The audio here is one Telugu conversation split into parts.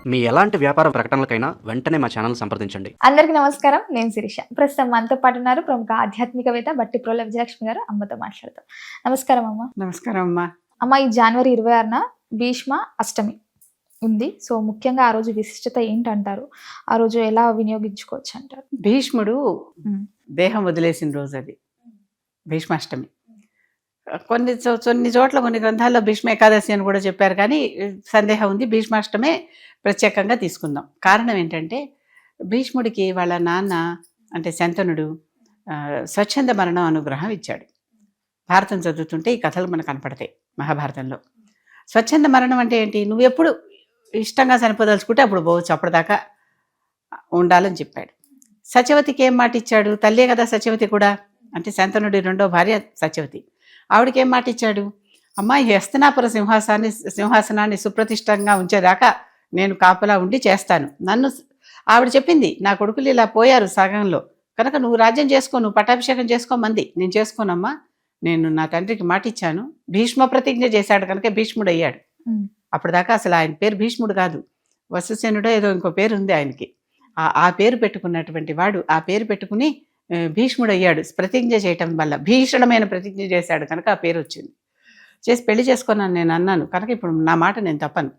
మీ ఎలాంటి వ్యాపార ప్రకటనలకైనా వెంటనే మా ఛానల్ సంప్రదించండి. అందరికీ నమస్కారం. నేను శిరీష. ప్రస్తుతం మనతో పాటు ఉన్నారు ప్రముఖ ఆధ్యాత్మికవేత్త బట్టిప్రోల విజయలక్ష్మి గారు. అమ్మతో మాట్లాడతాం. నమస్కారం అమ్మ. నమస్కారం అమ్మా. అమ్మ, ఈ జనవరి 26న భీష్మ అష్టమి ఉంది. సో ముఖ్యంగా ఆ రోజు విశిష్టత ఏంటంటారు? ఆ రోజు ఎలా వినియోగించుకోవచ్చు అంటారు? భీష్ముడు దేహం వదిలేసిన రోజు అది భీష్మాష్టమి. కొన్ని చోట్ల కొన్ని గ్రంథాల్లో భీష్మ ఏకాదశి అని కూడా చెప్పారు, కానీ సందేహం ఉంది. భీష్మాష్టమే ప్రత్యేకంగా తీసుకుందాం. కారణం ఏంటంటే భీష్ముడికి వాళ్ళ నాన్న అంటే శంతనుడు స్వచ్ఛంద మరణం అనుగ్రహం ఇచ్చాడు. భారతం చదువుతుంటే ఈ కథలు మనకు కనపడతాయి. మహాభారతంలో స్వచ్ఛంద మరణం అంటే ఏంటి? నువ్వు ఎప్పుడు ఇష్టంగా చనిపోదలుచుకుంటే అప్పుడు పోవచ్చు, అప్పటిదాకా ఉండాలని చెప్పాడు. సత్యవతికి ఏం మాట ఇచ్చాడు? తల్లే కదా సత్యవతి కూడా, అంటే శంతనుడి రెండో భార్య సత్యవతి. ఆవిడకి ఏం మాట ఇచ్చాడు? అమ్మాయి హస్తనాపుర సింహాసనాన్ని సుప్రతిష్టంగా ఉంచేదాకా నేను కాపలా ఉండి చేస్తాను. ఆవిడ చెప్పింది, నా కొడుకులు ఇలా పోయారు సగంలో, కనుక నువ్వు రాజ్యం చేసుకో, నువ్వు పట్టాభిషేకం చేసుకోమంది. నేను చేసుకోనమ్మా, నేను నా తండ్రికి మాట ఇచ్చాను. భీష్మ ప్రతిజ్ఞ చేశాడు కనుక భీష్ముడు అయ్యాడు. అప్పటిదాకా అసలు ఆయన పేరు భీష్ముడు కాదు, వసుసేనుడో ఏదో ఇంకో పేరు ఉంది ఆయనకి. ఆ పేరు పెట్టుకున్నటువంటి వాడు ఆ పేరు పెట్టుకుని భీష్ముడు అయ్యాడు. ప్రతిజ్ఞ చేయటం వల్ల భీషణమైన ప్రతిజ్ఞ చేశాడు కనుక ఆ పేరు వచ్చింది. చేసి పెళ్లి చేసుకున్నాను నేను అన్నాను కనుక ఇప్పుడు నా మాట నేను తప్పను.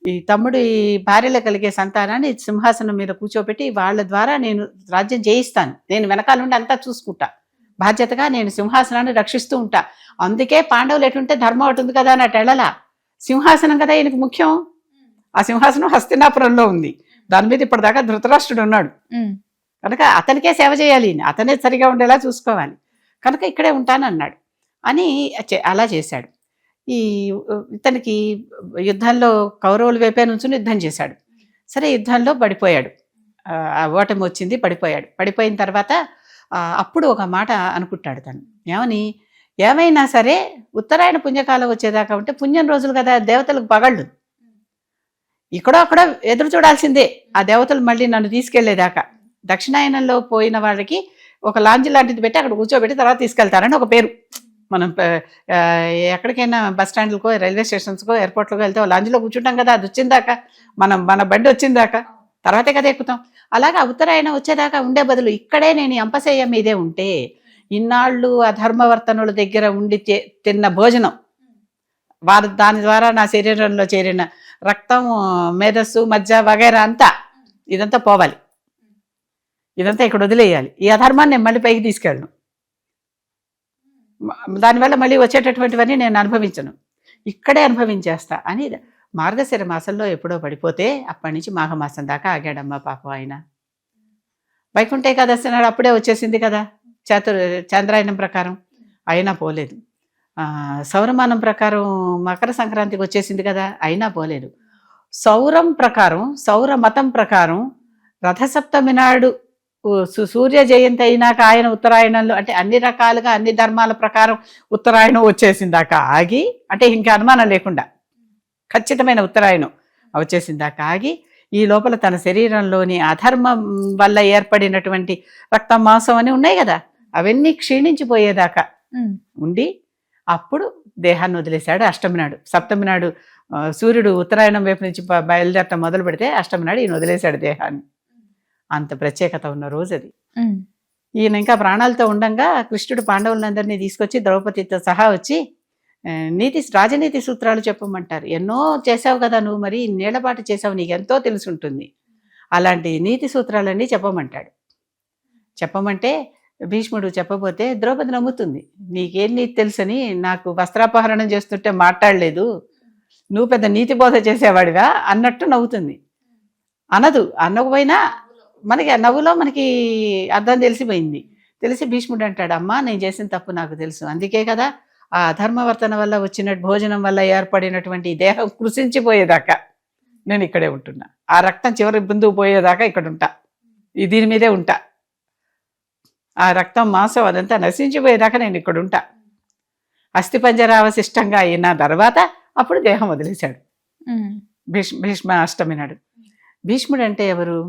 ఈ తమ్ముడు ఈ భార్యలో కలిగే సంతానాన్ని సింహాసనం మీద కూర్చోబెట్టి వాళ్ళ ద్వారా నేను రాజ్యం చేయిస్తాను. నేను వెనకాల నుండి అంతా చూసుకుంటా, బాధ్యతగా నేను సింహాసనాన్ని రక్షిస్తూ ఉంటా. అందుకే పాండవులు ఎటుంటే ధర్మం ఒకటి ఉంది కదా అన్నట్టు వెళ్ళలా. సింహాసనం కదా ఈయనకు ముఖ్యం. ఆ సింహాసనం హస్తినాపురంలో ఉంది. దాని మీద ఇప్పటిదాకా ధృతరాష్ట్రుడు ఉన్నాడు కనుక అతనికే సేవ చేయాలి, అతనే సరిగా ఉండేలా చూసుకోవాలి, కనుక ఇక్కడే ఉంటానన్నాడు అని అలా చేశాడు. ఇతనికి యుద్ధంలో కౌరవుల వైపే నుంచి యుద్ధం చేశాడు. సరే, యుద్ధంలో పడిపోయాడు, ఓటమి వచ్చింది, పడిపోయాడు. పడిపోయిన తర్వాత అప్పుడు ఒక మాట అనుకుంటాడు తను, ఏమైనా సరే ఉత్తరాయణ పుణ్యకాలం వచ్చేదాకా ఉంటే పుణ్యం రోజులు కదా, దేవతలకు పగళ్ళు, ఇక్కడో అక్కడ ఎదురు చూడాల్సిందే ఆ దేవతలు మళ్ళీ నన్ను తీసుకెళ్లేదాకా. దక్షిణాయనంలో పోయిన వాళ్ళకి ఒక లాంజ్ లాంటిది పెట్టి అక్కడ కూర్చోబెట్టి తర్వాత తీసుకెళ్తారని ఒక పేరు. మనం ఎక్కడికైనా బస్ స్టాండ్లకో రైల్వే స్టేషన్స్కో ఎయిర్పోర్ట్లకు వెళ్తే లాంజ్లో కూర్చుంటాం కదా, అది వచ్చిందాకా, మన బండి వచ్చిందాకా తర్వాతే కదా ఎక్కుతాం. అలాగా ఉత్తరాయణం వచ్చేదాకా ఉండే బదులు ఇక్కడే నేను అంపశయ్య మీదే ఉంటే ఇన్నాళ్ళు అధర్మవర్తనుల దగ్గర ఉండి తిన్న భోజనం, దాని ద్వారా నా శరీరంలో చేరిన రక్తం, మేధస్సు, మజ్జ వగైరా అంతా ఇదంతా పోవాలి, ఇదంతా ఇక్కడ వదిలేయాలి. ఈ అధర్మాన్ని నేను మళ్ళీ పైకి తీసుకెళ్ళను, దానివల్ల మళ్ళీ వచ్చేటటువంటివన్నీ నేను అనుభవించను, ఇక్కడే అనుభవించేస్తా అని మార్గశిర మాసంలో ఎప్పుడో పడిపోతే అప్పటి నుంచి మాఘమాసం దాకా ఆగాడమ్మా పాపం ఆయన. వైకుంఠ ఏకాదశి నాడు అప్పుడే వచ్చేసింది కదా చంద్రాయనం ప్రకారం, అయినా పోలేదు. సౌరమానం ప్రకారం మకర సంక్రాంతికి వచ్చేసింది కదా, అయినా పోలేదు. సౌర మతం ప్రకారం రథసప్తమి నాడు సూర్య జయంతి అయినాక ఆయన ఉత్తరాయణంలో, అంటే అన్ని రకాలుగా అన్ని ధర్మాల ప్రకారం ఉత్తరాయణం వచ్చేసిందాక ఆగి, అంటే ఇంకా అనుమానం లేకుండా ఖచ్చితమైన ఉత్తరాయణం వచ్చేసిందాక ఆగి, ఈ లోపల తన శరీరంలోని అధర్మం వల్ల ఏర్పడినటువంటి రక్తం, మాంసం అని ఉన్నాయి కదా, అవన్నీ క్షీణించిపోయేదాకా ఉండి అప్పుడు దేహాన్ని వదిలేశాడు. అష్టమి నాడు, సప్తమి నాడు సూర్యుడు ఉత్తరాయణం వైపు నుంచి బయలుదేరటం మొదలు పెడితే అష్టమి నాడు ఈయన వదిలేశాడు దేహాన్ని. అంత ప్రత్యేకత ఉన్న రోజు అది. ఈయన ఇంకా ప్రాణాలతో ఉండంగా కృష్ణుడు పాండవులందరినీ తీసుకొచ్చి ద్రౌపదితో సహా వచ్చి రాజనీతి సూత్రాలు చెప్పమంటారు. ఎన్నో చేసావు కదా నువ్వు, మరి నీళ్లపాటు చేసావు, నీకు ఎంతో తెలుసుంటుంది, అలాంటి నీతి సూత్రాలన్నీ చెప్పమంటాడు. చెప్పమంటే భీష్ముడు చెప్పబోతే ద్రౌపది నమ్ముతుంది. నీకేం నీతి తెలుసని, నాకు వస్త్రాపహరణం చేస్తుంటే మాట్లాడలేదు, నువ్వు పెద్ద నీతి బోధ చేసేవాడిగా అన్నట్టు నవ్వుతుంది. అనకపోయినా మనకి నవ్వులో మనకి అర్థం తెలిసిపోయింది. తెలిసి భీష్ముడు అంటాడు, అమ్మా నేను చేసిన తప్పు నాకు తెలుసు, అందుకే కదా ఆ అధర్మవర్తన వల్ల వచ్చిన భోజనం వల్ల ఏర్పడినటువంటి దేహం కృషించిపోయేదాకా నేను ఇక్కడే ఉంటున్నా, ఆ రక్తం చివరి బిందువు పోయేదాకా ఇక్కడ ఉంటా, దీని మీదే ఉంటా, ఆ రక్తం మాంసం అదంతా నశించిపోయేదాకా నేను ఇక్కడ ఉంటా. అస్థిపంజరావశిష్టంగా అయిన తర్వాత అప్పుడు దేహం వదిలేశాడు భీష్మ అష్టమి నాడు. భీష్ముడు అంటే ఎవరు?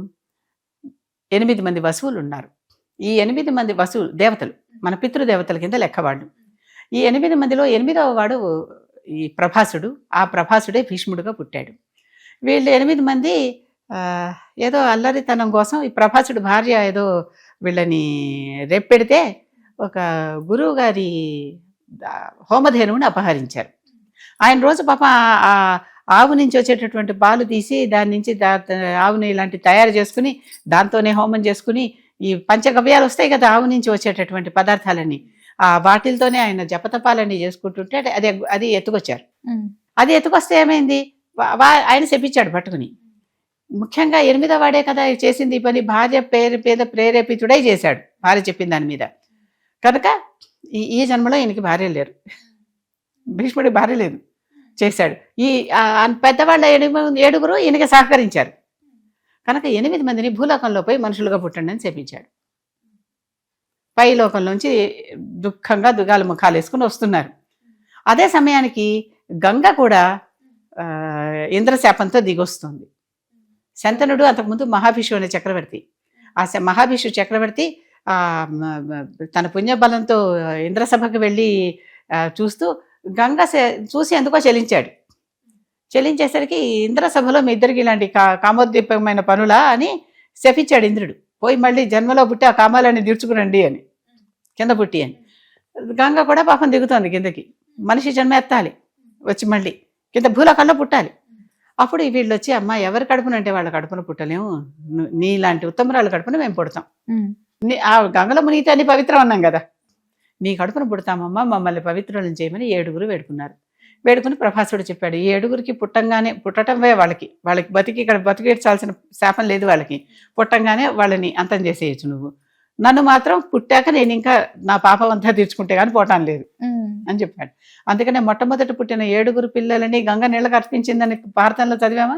8 మంది వసువులు ఉన్నారు. ఈ 8 మంది వసువులు దేవతలు, మన పితృదేవతల కింద లెక్కవాళ్ళు. ఈ 8 మందిలో 8వ వాడు ఈ ప్రభాసుడు. ఆ ప్రభాసుడే భీష్ముడుగా పుట్టాడు. వీళ్ళు 8 మంది ఏదో అల్లరితనం కోసం ఈ ప్రభాసుడి భార్య ఏదో వీళ్ళని రేప్పెడితే ఒక గురువు గారి హోమధేనువుని అపహరించారు. ఆయన రోజు పాప ఆ ఆవు నుంచి వచ్చేటటువంటి పాలు తీసి దాని నుంచి ఆవుని ఇలాంటి తయారు చేసుకుని దాంతోనే హోమం చేసుకుని ఈ పంచగవ్యాలు వస్తాయి కదా ఆవు నుంచి వచ్చేటటువంటి పదార్థాలన్నీ, ఆ వాటిలతోనే ఆయన జపతపాలన్నీ చేసుకుంటుంటే అది ఎత్తుకొచ్చారు. అది ఎత్తుకొస్తే ఏమైంది, ఆయన చెప్పించాడు పట్టుకుని. ముఖ్యంగా 8వ వాడే కదా చేసింది ఈ పని, భార్య పేద ప్రేరేపితుడై చేశాడు భార్య చెప్పిన దాని మీద. కనుక ఈ జన్మలో ఈయనకి భార్య లేరు, భీష్ముడికి భార్య లేదు, చేశాడు. ఈ పెద్దవాళ్ళ 7 ఈయనకి సహకరించారు. కనుక 8 మందిని భూలోకంలో పోయి మనుషులుగా పుట్టండి అని చెప్పించాడు. పై లోకంలోంచి దుఃఖంగా దుగాల ముఖాలు వేసుకుని వస్తున్నారు. అదే సమయానికి గంగ కూడా ఇంద్రశాపంతో దిగొస్తుంది. శంతనుడు అంతకుముందు మహాభిషు అనే చక్రవర్తి. ఆ మహాభిషు చక్రవర్తి తన పుణ్యబలంతో ఇంద్రసభకు వెళ్ళి చూస్తూ గంగ చూసి ఎందుకో చెలించాడు. చెలించేసరికి ఇంద్రసభలో మీ ఇద్దరికి ఇలాంటి కామోద్దీపమైన పనులా అని శపించాడు ఇంద్రుడు. పోయి మళ్ళీ జన్మలో పుట్టి ఆ కామాలన్నీ తీర్చుకురండి అని, కింద పుట్టి అని. గంగ కూడా పాపం దిగుతోంది కిందకి. మనిషి జన్మ ఎత్తాలి, వచ్చి మళ్ళీ కింద భూలోకంలో పుట్టాలి. అప్పుడు వీళ్ళు వచ్చి అమ్మ ఎవరి కడుపున అంటే వాళ్ళ కడుపున పుట్టలేము, నీలాంటి ఉత్తమరాలు కడుపున మేము పుడతాం, ఆ గంగలో మునిగితే అన్ని పవిత్రం అన్నాం కదా, నీ కడుపున పుడతామమ్మా, మమ్మల్ని పవిత్రులను చేయమని 7 వేడుకున్నారు. వేడుకుని ప్రభాసుడు చెప్పాడు, ఈ 7 పుట్టటమే వాళ్ళకి ఇక్కడ బతికేడ్చాల్సిన శాపం లేదు వాళ్ళకి, పుట్టంగానే వాళ్ళని అంతం చేసేయచ్చు నువ్వు, నన్ను మాత్రం పుట్టాక నేను ఇంకా నా పాపం అంతా తీర్చుకుంటే కానీ పోవటం లేదు అని చెప్పాడు. అందుకనే మొట్టమొదటి పుట్టిన 7 పిల్లలని గంగ నీళ్ళకి అర్పించిందని భారతంలో చదివామా.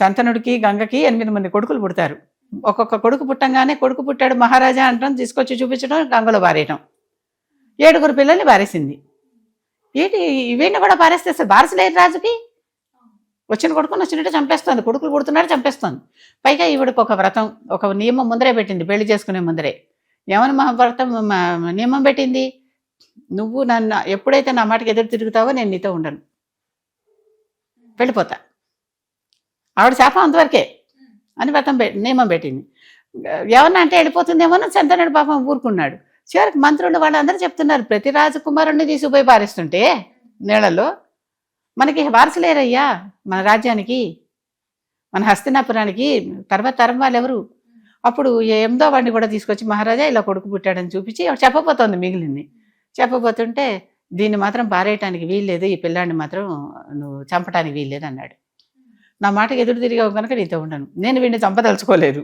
శంతనుడికి గంగకి 8 మంది కొడుకులు పుడతారు. ఒక్కొక్క కొడుకు పుట్టంగానే కొడుకు పుట్టాడు మహారాజా అంటాం, తీసుకొచ్చి చూపించడం, గంగలో పారేయటం. 7 పిల్లల్ని పారేసింది. ఏంటి వీడిని కూడా పారేస్తే బారసలేరు రాజుకి, వచ్చిన కొడుకుని వచ్చినట్టు చంపేస్తుంది, కొడుకులు పుడుతున్నాడు చంపేస్తుంది. పైగా ఈవిడికి ఒక వ్రతం, ఒక నియమం ముందరే పెట్టింది, పెళ్లి చేసుకునే ముందరే. ఏమని వ్రతం నియమం పెట్టింది, నువ్వు నన్ను ఎప్పుడైతే నా మాటకి ఎదురు తిరుగుతావో నేను నీతో ఉండను, వెళ్ళిపోతా. ఆవిడ శాపం అంతవరకే అని వ్రతం నియమం పెట్టింది. ఏమన్నా అంటే వెళ్ళిపోతుందేమో శంతనుడు పాపం ఊరుకున్నాడు. చివరికి మంత్రులు వాళ్ళందరూ చెప్తున్నారు, ప్రతి రాజకుమారుణ్ణి తీసుకుపోయి పారేస్తుంటే నీళ్ళలో మనకి వారసులేరయ్యా, మన రాజ్యానికి, మన హస్తినాపురానికి తర్వాత తరం వాళ్ళు ఎవరు. అప్పుడు 8వ వాడిని కూడా తీసుకొచ్చి మహారాజా ఇలా కొడుకు పుట్టాడని చూపించి చెప్పబోతోంది మిగిలింది. చెప్పబోతుంటే దీన్ని మాత్రం పారేయటానికి వీల్లేదు, ఈ పిల్లాడిని మాత్రం నువ్వు చంపటానికి వీల్లేదు అన్నాడు. నా మాటకి ఎదురు తిరిగావు కనుక నీతో ఉండను, నేను వీడిని చంపదలుచుకోలేదు,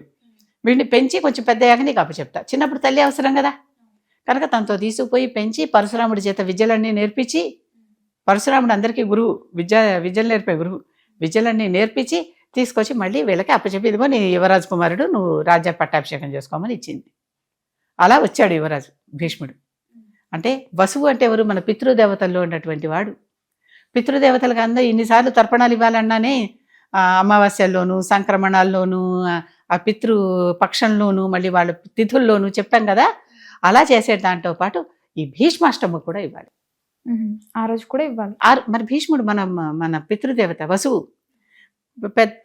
వీడిని పెంచి కొంచెం పెద్దయ్యాక నీకు అప్పచెప్తా. చిన్నప్పుడు తల్లి అవసరం కదా, కనుక తనతో తీసుకుపోయి పెంచి పరశురాముడి చేత విద్యలన్నీ నేర్పించి, పరశురాముడు అందరికీ గురువు, విద్యలు నేర్పే గురువు, విద్యలన్నీ నేర్పించి తీసుకొచ్చి మళ్ళీ వీళ్ళకి అప్పచెప్పి, ఇదిగో నీ యువరాజు కుమారుడు, నువ్వు రాజ్య పట్టాభిషేకం చేసుకోమని ఇచ్చింది. అలా వచ్చాడు యువరాజు భీష్ముడు. అంటే వసువు అంటే ఎవరు, మన పితృదేవతల్లో ఉన్నటువంటి వాడు. పితృదేవతలకు అందరూ ఇన్నిసార్లు తర్పణాలు ఇవ్వాలన్నానే అమావాస్యల్లోనూ సంక్రమణాల్లోనూ ఆ పితృ పక్షంలోనూ మళ్ళీ వాళ్ళ తిథుల్లోనూ చెప్పాం కదా, అలా చేసే దాంతో పాటు ఈ భీష్మాష్టమి కూడా ఇవ్వాలి, ఆ రోజు కూడా ఇవ్వాలి. మరి భీష్ముడు మన పితృదేవత వసువు.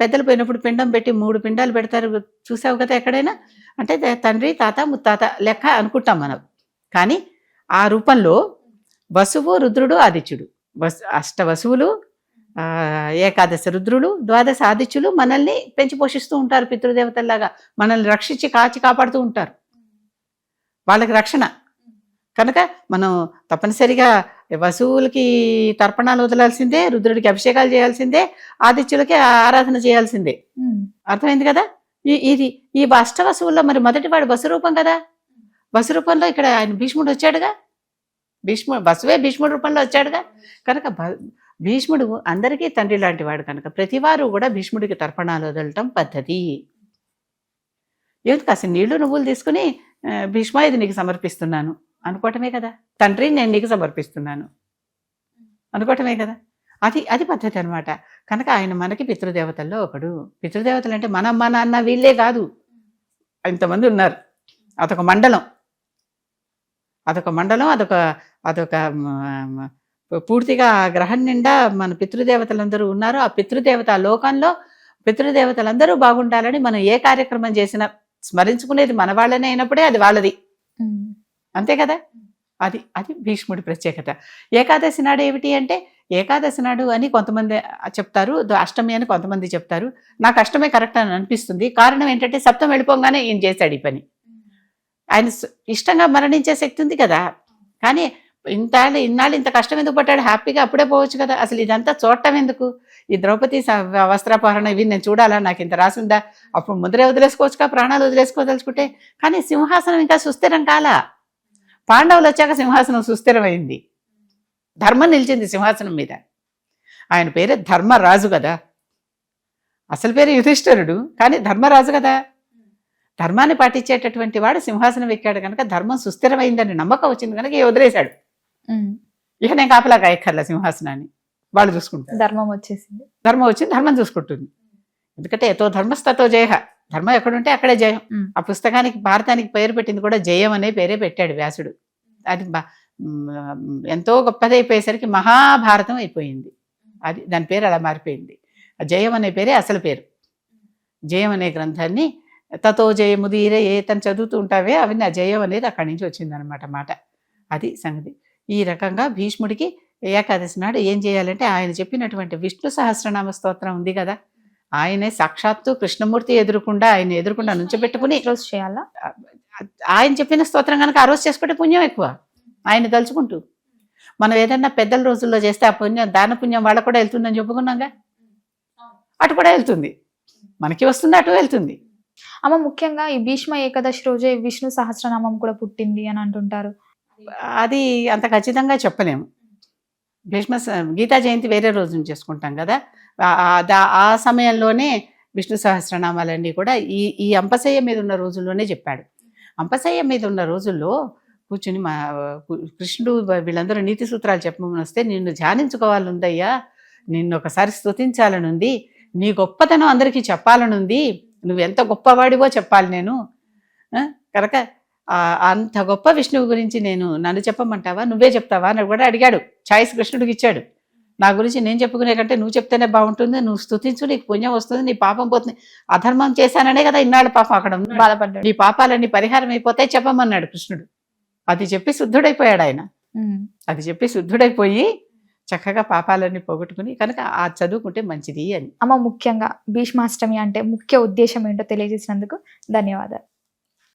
పెద్దలు పోయినప్పుడు పిండం పెట్టి 3 పిండాలు పెడతారు, చూసావు కదా ఎక్కడైనా. అంటే తండ్రి తాత ముత్తాత లెక్క అనుకుంటాం మనం, కానీ ఆ రూపంలో వసువు రుద్రుడు ఆదిత్యుడు, అష్టవసువులు, 11 రుద్రులు, 12 ఆదిత్యులు మనల్ని పెంచి పోషిస్తూ ఉంటారు. పితృదేవతల్లాగా మనల్ని రక్షించి కాచి కాపాడుతూ ఉంటారు, వాళ్ళకి రక్షణ. కనుక మనం తప్పనిసరిగా వసువులకి తర్పణాలు వదలాల్సిందే, రుద్రుడికి అభిషేకాలు చేయాల్సిందే, ఆదిత్యులకి ఆరాధన చేయాల్సిందే. అర్థమైంది కదా. ఈ అష్టవసువుల్లో మరి మొదటి వాడు వసు రూపం కదా, వసు రూపంలో ఇక్కడ ఆయన భీష్ముడు వచ్చాడుగా, వసువే భీష్ముడు రూపంలో వచ్చాడుగా. కనుక భీష్ముడు అందరికీ తండ్రి లాంటి వాడు కనుక ప్రతివారు కూడా భీష్ముడికి తర్పణాలు వదలటం పద్ధతి. ఏమిటి కాస్త నీళ్లు నువ్వులు తీసుకుని భీష్మ ఇది నీకు సమర్పిస్తున్నాను అనుకోవటమే కదా, తండ్రి నేను నీకు సమర్పిస్తున్నాను అనుకోవటమే కదా, అది పద్ధతి అనమాట. కనుక ఆయన మనకి పితృదేవతల్లో ఒకడు. పితృదేవతలు అంటే మన అమ్మ నాన్న వీళ్ళే కాదు, ఇంతమంది ఉన్నారు. అదొక మండలం, అదొక పూర్తిగా ఆ గ్రహం నిండా మన పితృదేవతలందరూ ఉన్నారు. ఆ పితృదేవత ఆ లోకంలో పితృదేవతలందరూ బాగుండాలని మనం ఏ కార్యక్రమం చేసినా స్మరించుకునేది మన వాళ్ళనే అయినప్పుడే అది వాళ్ళది. ఉమ్. అంతే కదా. అది అది భీష్ముడి ప్రత్యేకత. ఏకాదశి నాడు ఏమిటి అంటే, ఏకాదశి నాడు అని కొంతమంది చెప్తారు, అష్టమి అని కొంతమంది చెప్తారు. నాకు అష్టమే కరెక్ట్ అని అనిపిస్తుంది. కారణం ఏంటంటే సప్తం వెళ్ళిపోగానే ఈయన చేశాడు ఈ పని. ఆయన ఇష్టంగా మరణించే శక్తి ఉంది కదా. కానీ ఇన్నాళ్ళు ఇంత కష్టం ఎందుకు పట్టాడు, హ్యాపీగా అప్పుడే పోవచ్చు కదా. అసలు ఇదంతా చూడటం ఎందుకు, ఈ ద్రౌపది వస్త్రాపహరణ ఇవి నేను చూడాలా, నాకు ఇంత రాసిందా, అప్పుడు ముందరే వదిలేసుకోవచ్చుగా, ప్రాణాలు వదిలేసుకోదలుచుకుంటే. కానీ సింహాసనం ఇంకా సుస్థిరం కాలా. పాండవులు వచ్చాక సింహాసనం సుస్థిరమైంది, ధర్మం నిలిచింది సింహాసనం మీద. ఆయన పేరే ధర్మరాజు కదా, అసలు పేరు యుధిష్ఠిరుడు, కానీ ధర్మరాజు కదా. ధర్మాన్ని పాటించేటటువంటి వాడు సింహాసనం ఎక్కాడు కనుక ధర్మం సుస్థిరమైందని నమ్మకం వచ్చింది కనుక వదిలేశాడు. ఇక నేను కాపలా కాయక్కర్లా సింహాసనాన్ని, వాళ్ళు చూసుకుంటారు. ధర్మం వచ్చేసింది, ధర్మం వచ్చింది, ధర్మం చూసుకుంటుంది. ఎందుకంటే ఎతో ధర్మస్తతో జయ, ధర్మం ఎక్కడుంటే అక్కడే జయం. ఆ పుస్తకానికి భారతానికి పేరు పెట్టింది కూడా జయం అనే పేరే పెట్టాడు వ్యాసుడు. అది ఎంతో గొప్పదైపోయేసరికి మహాభారతం అయిపోయింది. అది దాని పేరు అలా మారిపోయింది. ఆ జయం అనే పేరే అసలు పేరు. జయం అనే గ్రంథాన్ని తతో జయముదీరే ఏ తను చదువుతూ ఉంటావే అవన్నీ, ఆ జయం అనేది అక్కడి నుంచి వచ్చిందనమాట మాట. అది సంగతి. ఈ రకంగా భీష్ముడికి ఏకాదశి నాడు ఏం చేయాలంటే, ఆయన చెప్పినటువంటి విష్ణు సహస్రనామ స్తోత్రం ఉంది కదా, ఆయనే సాక్షాత్తు కృష్ణమూర్తి ఆయన ఎదురుకుండా నుంచోబెట్టుకుని రోజు చేయాలా? ఆయన చెప్పిన స్తోత్రం కనుక ఆ రోజు చేసుకుంటే పుణ్యం ఎక్కువ. ఆయన తలుచుకుంటూ మనం ఏదన్నా పెద్దల రోజుల్లో చేస్తే ఆ పుణ్యం, దాన పుణ్యం వాళ్ళకు కూడా వెళ్తుందని చెప్పుకున్నాగా, అటు కూడా వెళ్తుంది, మనకి వస్తుంది, అటు వెళ్తుంది. అమ్మ, ముఖ్యంగా ఈ భీష్మ ఏకాదశి రోజే విష్ణు సహస్రనామం కూడా పుట్టింది అని అంటుంటారు. అది అంత ఖచ్చితంగా చెప్పలేము. గీతా జయంతి వేరే రోజున చేసుకుంటాం కదా, ఆ సమయంలోనే విష్ణు సహస్రనామాలన్నీ కూడా ఈ అంపశయ్య మీద ఉన్న రోజుల్లోనే చెప్పాడు. అంపశయ్య మీద ఉన్న రోజుల్లో కూర్చుని కృష్ణుడు వీళ్ళందరూ నీతి సూత్రాలు చెప్పమని వస్తే, నిన్ను ధ్యానించుకోవాలనుందయ్యా, నిన్ను ఒకసారి స్తుతించాలనుంది, నీ గొప్పతనం అందరికీ చెప్పాలనుంది, నువ్వెంత గొప్పవాడివో చెప్పాలి నేను కనుక అంత గొప్ప విష్ణువు గురించి నన్ను చెప్పమంటావా, నువ్వే చెప్తావా అని కూడా అడిగాడు. ఛాయిస్ కృష్ణుడికి ఇచ్చాడు. నా గురించి నేను చెప్పుకునే కంటే నువ్వు చెప్తేనే బాగుంటుంది, నువ్వు స్తుతించు, నీకు పుణ్యం వస్తుంది, నీ పాపం పోతుంది. అధర్మం చేశాననే కదా ఇన్నాళ్ళు పాపం అక్కడ బాధపడ్డాడు. నీ పాపాలన్నీ పరిహారం అయిపోతాయి చెప్పమన్నాడు కృష్ణుడు. అది చెప్పి శుద్ధుడైపోయాడు ఆయన. అది చెప్పి శుద్ధుడైపోయి చక్కగా పాపాలన్నీ పోగొట్టుకుని కనుక ఆ చదువుకుంటే మంచిది అని. అమ్మ, ముఖ్యంగా భీష్మాష్టమి అంటే ముఖ్య ఉద్దేశం ఏంటో తెలియజేసినందుకు ధన్యవాదాలు.